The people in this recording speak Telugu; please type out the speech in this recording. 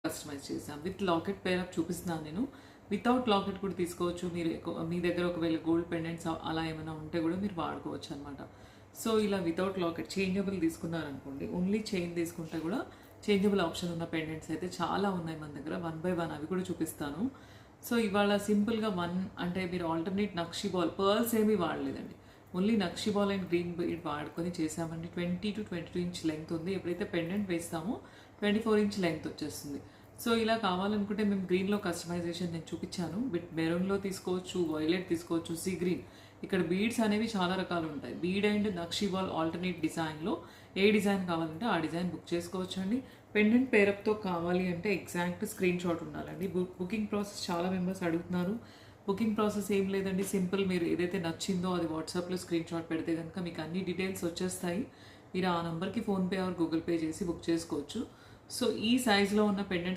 కస్టమైజ్ చేశాను. విత్ లాకెట్ పేరప్ చూపిస్తున్నాను నేను. వితౌట్ లాకెట్ కూడా తీసుకోవచ్చు. మీరు మీ దగ్గర ఒకవేళ గోల్డ్ పెండెంట్స్ అలా ఏమైనా ఉంటే కూడా మీరు వాడుకోవచ్చు అనమాట. సో ఇలా వితౌట్ లాకెట్ చేంజబుల్ తీసుకున్నారనుకోండి, ఓన్లీ చైన్ తీసుకుంటే కూడా చేంజబుల్ ఆప్షన్ ఉన్న పెండెంట్స్ అయితే చాలా ఉన్నాయి మన దగ్గర. 1 బై 1 అవి కూడా చూపిస్తాను. సో ఇవాళ సింపుల్గా అంటే మీరు ఆల్టర్నేట్ నక్షి బాల్, పర్ల్స్ ఏమీ వాడలేదండి. ఓన్లీ నక్షి బాల్ అండ్ గ్రీన్ బీడ్ వాడుకొని చేసామండి. 20 to 22 ఇంచ్ లెంగ్త్ ఉంది. ఎప్పుడైతే పెండెంట్ వేస్తామో 24 ఇంచ్ లెంగ్త్ వచ్చేస్తుంది. సో ఇలా కావాలనుకుంటే మేము గ్రీన్లో కస్టమైజేషన్ నేను చూపించాను. మెరూన్లో తీసుకోవచ్చు, వైలెట్ తీసుకోవచ్చు, సీ గ్రీన్. ఇక్కడ బీడ్స్ అనేవి చాలా రకాలు ఉంటాయి. Bead and nakshi ball alternate డిజైన్లో ఏ డిజైన్ కావాలంటే ఆ డిజైన్ బుక్ చేసుకోవచ్చు అండి. పెండెంట్ పేరప్తో కావాలి అంటే ఎగ్జాక్ట్ స్క్రీన్ షాట్ ఉండాలండి. బుకింగ్ ప్రాసెస్ చాలా మెంబర్స్ అడుగుతున్నారు. బుకింగ్ ప్రాసెస్ ఏం లేదండి, సింపుల్. మీరు ఏదైతే నచ్చిందో అది వాట్సాప్లో స్క్రీన్ షాట్ పెడితే కనుక మీకు అన్ని డీటెయిల్స్ వచ్చేస్తాయి. మీరు ఆ నెంబర్కి ఫోన్పే ఆర్ గూగుల్ పే చేసి బుక్ చేసుకోవచ్చు. సో ఈ సైజులో ఉన్న పెండెంట్స్